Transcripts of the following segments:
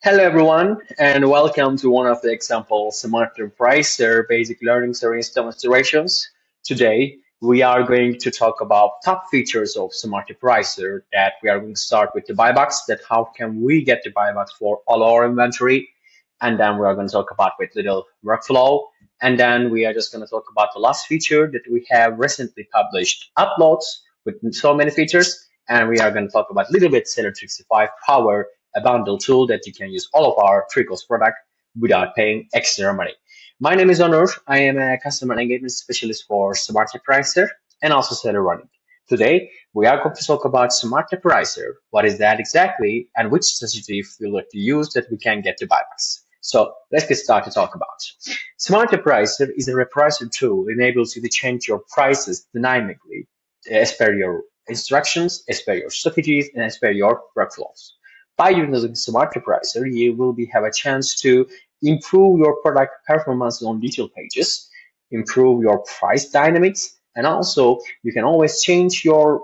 Hello everyone and welcome to one of the example SmartRepricer basic learning series demonstrations. Today we are going to talk about top features of SmartRepricer that we are going to start with the buybacks, that how can we get the buybacks for all our inventory, and then we are going to talk about with little workflow, and then we are just going to talk about the last feature that we have recently published uploads with so many features, and we are going to talk about a little bit Seller 65 Power, a bundle tool that you can use all of our Trickles product without paying extra money. My name is Onur. I am a customer engagement specialist for SmartRepricer and also seller running. Today, we are going to talk about SmartRepricer. What is that exactly, and which strategy we like to use that we can get to buybacks. So let's get started to talk about. SmartRepricer is a repricer tool that enables you to change your prices dynamically as per your instructions, as per your strategies, and as per your workflows. By using SmartRepricer, you will have a chance to improve your product performance on detail pages, improve your price dynamics, and also you can always change your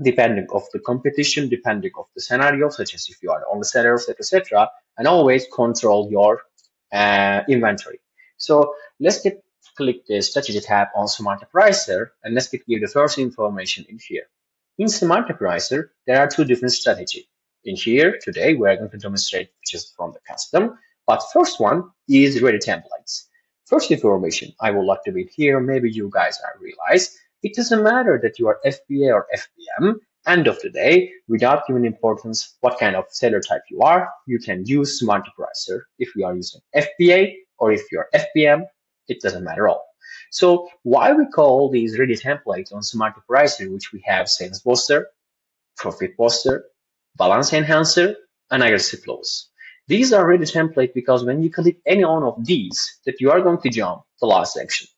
depending of the competition, depending of the scenario, such as if you are the only seller, etc., and always control your inventory. So let's click the strategy tab on SmartRepricer and let's give the first information in here. In SmartRepricer, there are two different strategies. In here, today, we are going to demonstrate just from the custom, but first one is ready templates. First information I would like to be here, maybe you guys are realize, it doesn't matter that you are FBA or FBM, end of the day, without giving importance what kind of seller type you are, you can use SmartRepricer. If you are using FBA or if you are FBM, it doesn't matter at all. So why we call these ready templates on SmartRepricer, which we have sales booster, profit booster, balance enhancer, and aggressive flows. These are ready template because when you click any one of these, that you are going to jump the last section.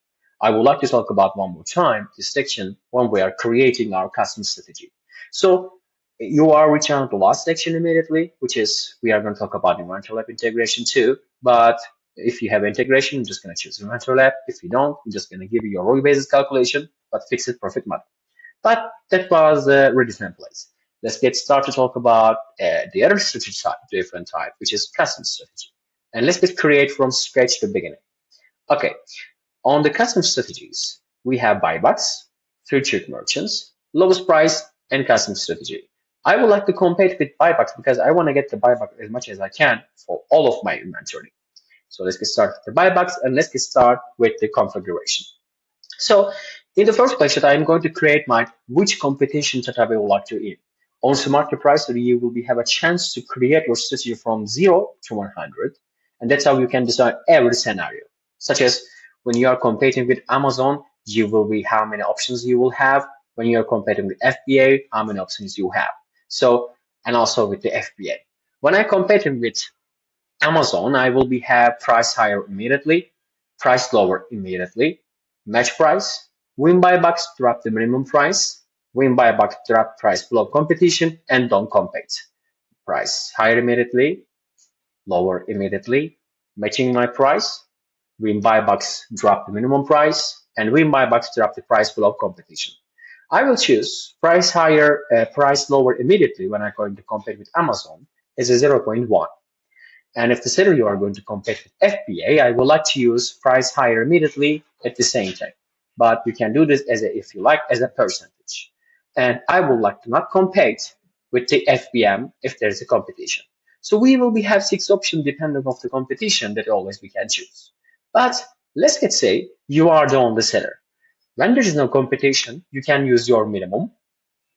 I would like to talk about one more time this section when we are creating our custom strategy. So you are reaching out the last section immediately, which is we are going to talk about inventory lab integration too. But if you have integration, you're just going to choose inventory lab. If you don't, you're just going to give you your ROI basis calculation, but fix it profit model. But that was ready templates. Let's get started to talk about the other strategy type, different type, which is custom strategy. And let's get create from scratch to the beginning. Okay, on the custom strategies, we have buybacks, featured merchants, lowest price, and custom strategy. I would like to compete with buybacks because I want to get the buyback as much as I can for all of my inventory. So let's get started with the buybacks and let's get started with the configuration. So in the first place, that I'm going to create my which competition that I would like to in. On SmartRepricer, you will have a chance to create your strategy from 0 to 100. And that's how you can design every scenario. Such as when you are competing with Amazon, you will how many options you will have. When you are competing with FBA, how many options you have. So, and also with the FBA. When I competing with Amazon, I will have price higher immediately, price lower immediately, match price, win buybacks, drop the minimum price, win buyback, drop price below competition, and don't compete. Price higher immediately, lower immediately, matching my price, win buybacks, drop the minimum price, and win buybacks, drop the price below competition. I will choose price higher, price lower immediately when I'm going to compete with Amazon as a 0.1. And if the seller you are going to compete with FBA, I would like to use price higher immediately at the same time. But you can do this as if you like, as a percentage. And I would like to not compete with the FBM if there's a competition. So we will have 6 options depending on the competition that always we can choose. But let's get say you are the only seller. When there is no competition, you can use your minimum,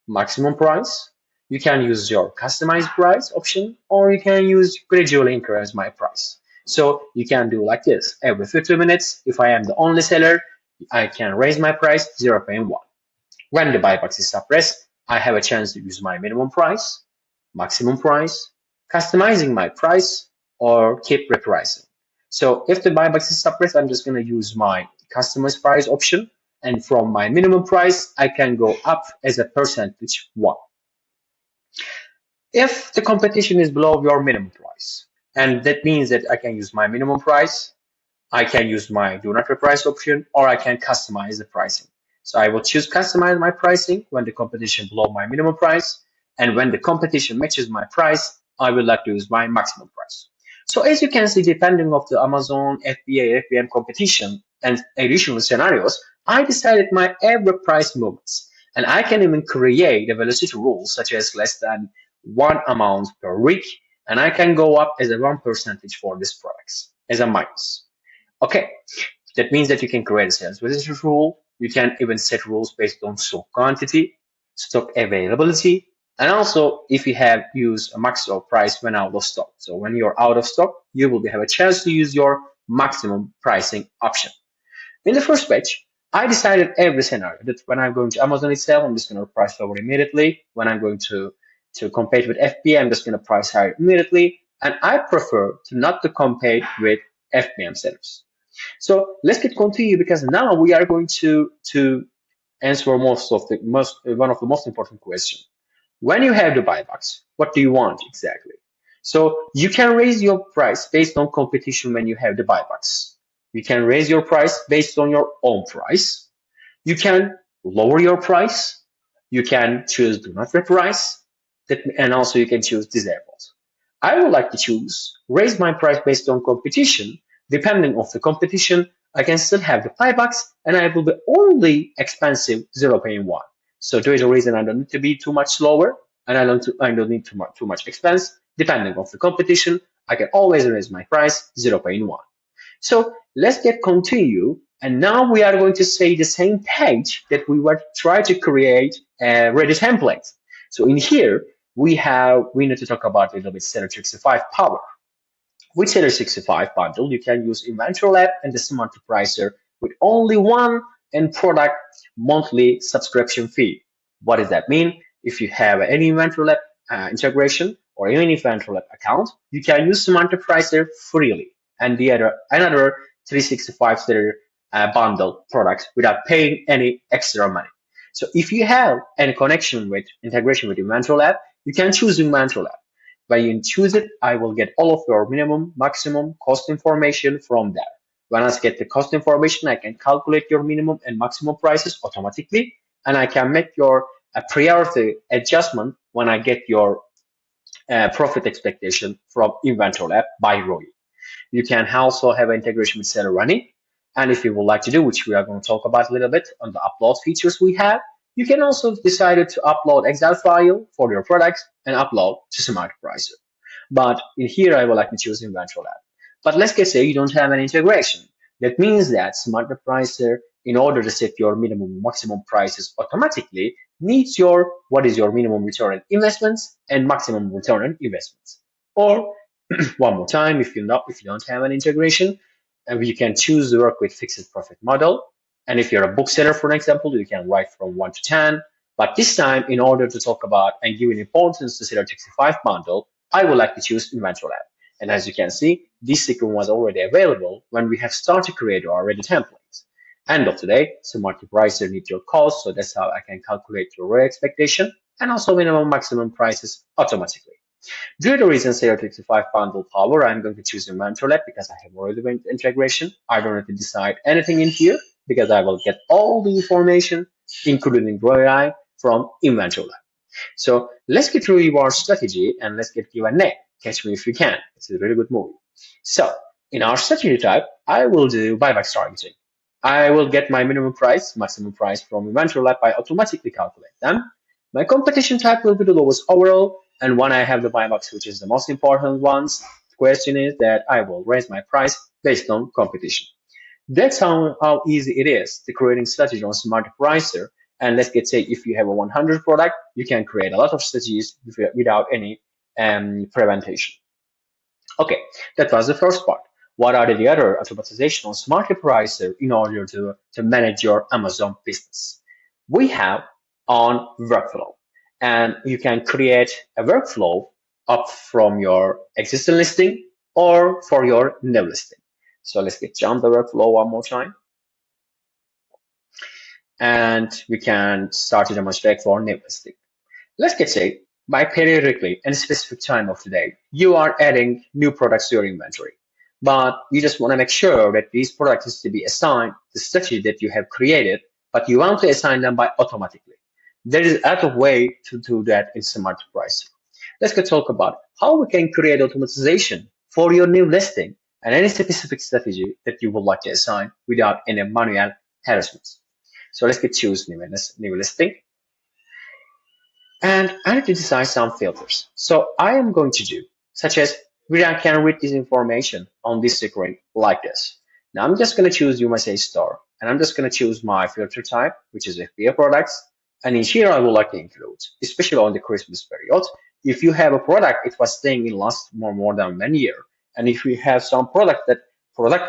maximum price, you can use your customized price option, or you can use gradually increase my price. So you can do like this. Every 50 minutes, if I am the only seller, I can raise my price 0.1. When the buyback is suppressed, I have a chance to use my minimum price, maximum price, customizing my price, or keep repricing. So if the buyback is suppressed, I'm just going to use my customized price option. And from my minimum price, I can go up as a percentage 1. If the competition is below your minimum price, and that means that I can use my minimum price, I can use my do not reprice option, or I can customize the pricing. So I will choose customize my pricing when the competition below my minimum price, and when the competition matches my price, I would like to use my maximum price. So as you can see, depending of the Amazon FBA, FBM competition and additional scenarios, I decided my every price movements. And I can even create a velocity rule such as less than one amount per week. And I can go up as a 1% for these products as a minus. Okay, that means that you can create a sales velocity rule. You can even set rules based on stock quantity, stock availability, and also if you have used a maximum price when out of stock. So when you're out of stock, you will have a chance to use your maximum pricing option. In the first page, I decided every scenario that when I'm going to Amazon itself, I'm just going to price lower immediately. When I'm going to compete with FBA, I'm just going to price higher immediately. And I prefer to not to compete with FBM sellers. So let's get continue because now we are going to answer one of the most important questions. When you have the buybacks, what do you want exactly? So you can raise your price based on competition when you have the buybacks. You can raise your price based on your own price. You can lower your price. You can choose do not reprice, and also you can choose disabled. I would like to choose raise my price based on competition. Depending on the competition, I can still have the buybacks, and I will be only expensive 0.1. So there is a reason I don't need to be too much lower, and I don't need too much expense. Depending on the competition, I can always raise my price 0.1. So let's get continue. And now we are going to say the same page that we were trying to create a ready template. So in here, we need to talk about a little bit Seller 65 power. With Seller 65 bundle, you can use Inventory Lab and the SmartRepricer with only one end product monthly subscription fee. What does that mean? If you have any Inventory Lab integration or any Inventory Lab account, you can use SmartRepricer freely and the another 365 Seller bundle products without paying any extra money. So if you have any connection with integration with Inventory Lab, you can choose Inventory Lab. When you choose it, I will get all of your minimum, maximum cost information from there. When I get the cost information, I can calculate your minimum and maximum prices automatically, and I can make your priority adjustment when I get your profit expectation from Inventory Lab by ROI. You can also have integration with Seller Running. And if you would like to do, which we are going to talk about a little bit on the upload features we have, you can also decide to upload Excel file for your products and upload to SmartRepricer. But in here, I would like to choose Inventory Lab. But let's just say you don't have an integration. That means that SmartRepricer, in order to set your minimum maximum prices automatically, needs what is your minimum return on investments and maximum return on investments. Or one more time, if you don't have an integration, and you can choose to work with fixed profit model. And if you're a bookseller, for example, you can write from 1 to 10. But this time, in order to talk about and give an importance to Seller 65 bundle, I would like to choose Inventory Lab. And as you can see, this sequence was already available when we have started to create our ready templates. End of the day, SmartRepricer needs your cost, so that's how I can calculate your ROI expectation and also minimum maximum prices automatically. Due to the reason Seller 65 bundle power, I'm going to choose Inventory Lab because I have already the integration. I don't have to decide anything in here because I will get all the information, including ROI, from Inventory Lab. So let's get through our strategy and let's give a name. Catch Me If You Can. It's a really good movie. So in our strategy type, I will do buyback targeting. I will get my minimum price, maximum price from Inventory Lab. I automatically calculate them. My competition type will be the lowest overall. And when I have the buybacks, which is the most important ones, the question is that I will raise my price based on competition. That's how easy it is to creating strategy on SmartRepricer. And let's get say if you have a 100 product, you can create a lot of strategies without any prevention. Okay, that was the first part. What are the other automation on SmartRepricer in order to manage your Amazon business? We have on workflow, and you can create a workflow up from your existing listing or for your new listing. So let's get jump the workflow one more time. And we can start to demonstrate for new listing. Let's get say by periodically and specific time of the day, you are adding new products to your inventory. But you just want to make sure that these products is to be assigned the strategy that you have created, but you want to assign them by automatically. There is a way to do that in SmartRepricer. Let's go talk about how we can create automatization for your new listing and any specific strategy that you would like to assign without any manual harassment. So let's get choose new listing, and I need to decide some filters. So I am going to do such as where I can read this information on this screen like this. Now I'm just going to choose USA Store, and I'm just going to choose my filter type, which is FBA products. And in here, I would like to include, especially on the Christmas period, if you have a product, it was staying in last more than 1 year. And if you have some product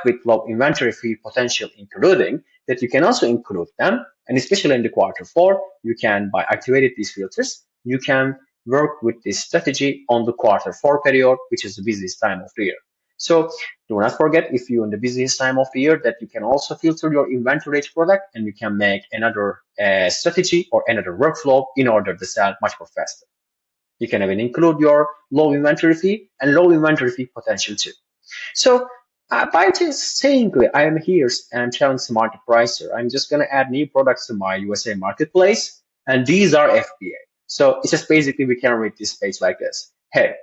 with low inventory fee potential including, that you can also include them. And especially in the quarter 4, you can, by activating these filters, you can work with this strategy on the quarter 4 period, which is the busiest time of the year. So do not forget, if you're in the busiest time of the year, that you can also filter your inventory product, and you can make another strategy or another workflow in order to sell much more faster. You can even include your low inventory fee and low inventory fee potential too. So by just saying I am here and I'm telling SmartRepricer, I'm just going to add new products to my USA marketplace, and these are FBA. So it's just basically we can read this page like this. Hey,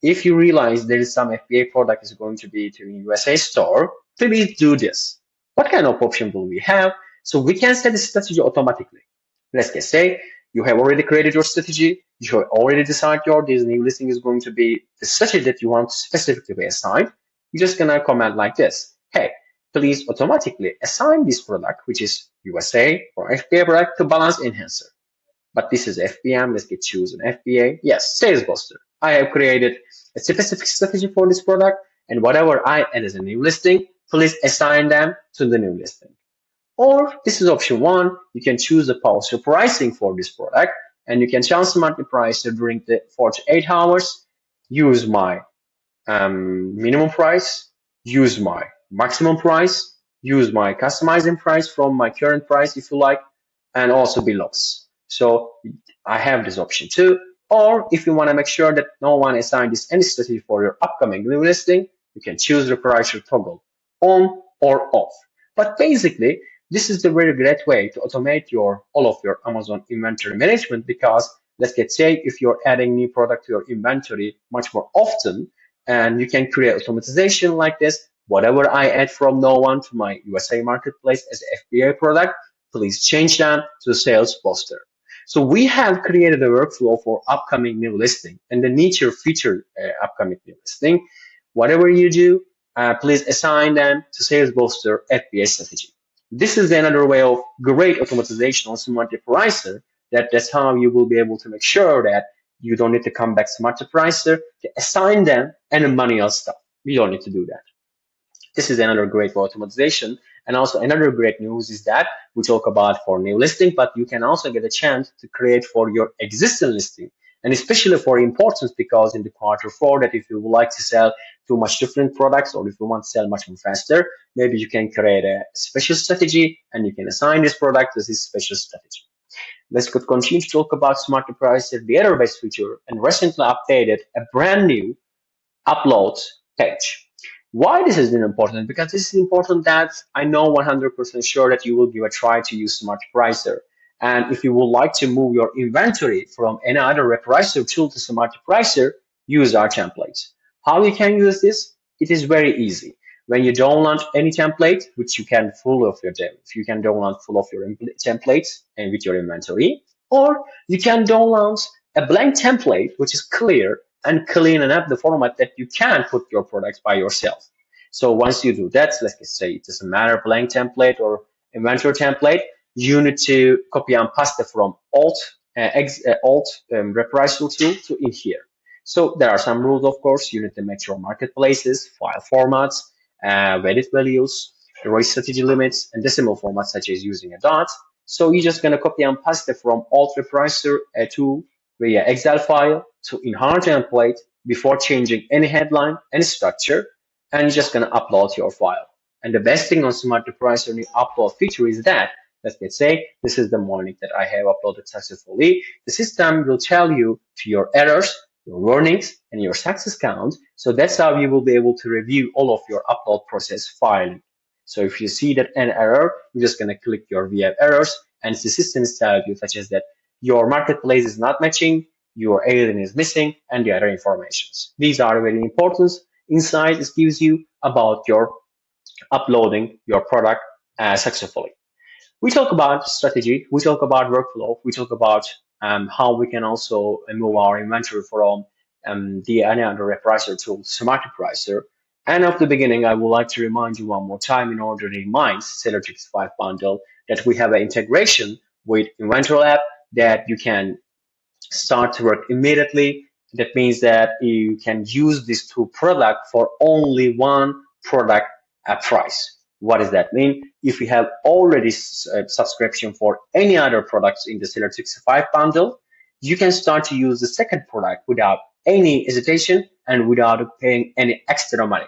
if you realize there is some FBA product is going to be to USA store, please do this. What kind of option will we have? So we can set the strategy automatically. Let's just say you have already created your strategy. You have already decided this new listing is going to be the strategy that you want specifically be assigned. You're just gonna comment like this. Hey, please automatically assign this product, which is USA or FBA product, to balance enhancer. But this is FBM. Let's get choose an FBA. Yes, sales booster. I have created a specific strategy for this product, and whatever I add as a new listing, please assign them to the new listing. Or this is option 1. You can choose the pause pricing for this product, and you can change the monthly price during the 48 hours. Use my minimum price, use my maximum price, use my customizing price from my current price if you like, and also belows. So I have this option too. Or if you want to make sure that no one assigns this any strategy for your upcoming new listing, you can choose the price toggle on or off. But basically, this is the very great way to automate all of your Amazon inventory management, because let's get say if you're adding new product to your inventory much more often, and you can create automatization like this. Whatever I add from no one to my USA marketplace as FBA product, please change them to the sales poster. So we have created a workflow for upcoming new listing and the nature feature upcoming new listing. Whatever you do, please assign them to sales booster FBA strategy. This is another way of great automatization on SmartRepricer. That's how you will be able to make sure that you don't need to come back to SmartRepricer to assign them and manual stuff. You don't need to do that. This is another great for automatization. And also another great news is that we talk about for new listing, but you can also get a chance to create for your existing listing. And especially for importance, because in the quarter 4, that if you would like to sell too much different products, or if you want to sell much more faster, maybe you can create a special strategy and you can assign this product to this special strategy. Let's continue to talk about SmartRepricer, the other best feature, and recently updated a brand new upload page. Why this is important? Because this is important that I know 100% sure that you will give a try to use SmartRepricer. And if you would like to move your inventory from any other repricer tool to SmartRepricer, use our templates. How you can use this? It is very easy. When you download any template, which you can full of your if you can download full of your templates and with your inventory, or you can download a blank template which is clear and clean enough the format that you can put your products by yourself. So once you do that, let's just say it doesn't matter blank template or inventory template, you need to copy and paste it from Alt Repricer tool to in here. So there are some rules, of course. You need to make sure marketplaces, file formats, valid values, array strategy limits, and decimal formats such as using a dot. So you're just gonna copy and paste it from Alt Repricer to via Excel file to enhance template before changing any headline, any structure, and you're just gonna upload your file. And the best thing on SmartRepricer new upload feature is that, let's say this is the morning that I have uploaded successfully. The system will tell you to your errors, your warnings, and your success count. So that's how you will be able to review all of your upload process filing. So if you see that an error, you're just gonna click your VF errors, and the system is telling you such as that your marketplace is not matching your alien is missing, and the other informations. These are very important insights it gives you about your uploading your product successfully. We talk about strategy, we talk about workflow, we talk about how we can also move our inventory from the any other repricer tool, SmartRepricer. And at the beginning, I would like to remind you one more time in order to remind Seller 365 bundle that we have an integration with Inventory Lab that you can start to work immediately. That means that you can use these two products for only one product at price. What does that mean? If you have already subscription for any other products in the Seller 65 bundle, you can start to use the second product without any hesitation and without paying any extra money.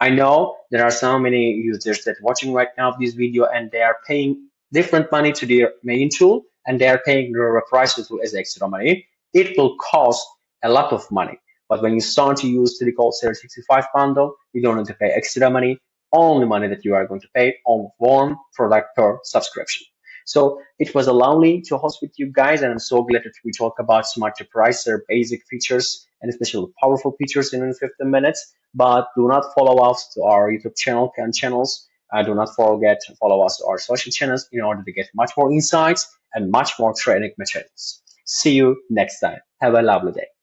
I know there are so many users that watching right now this video and they are paying different money to their main tool and they are paying the price tool as extra money. It will cost a lot of money. But when you start to use the called Seller 65 bundle, you don't need to pay extra money, only money that you are going to pay on one product per subscription. So it was a lovely to host with you guys, and I'm so glad that we talk about SmartRepricer basic features and especially powerful features in 15 minutes. But do not follow us to our YouTube channel and channels. Do not forget to follow us to our social channels in order to get much more insights and much more training materials. See you next time. Have a lovely day.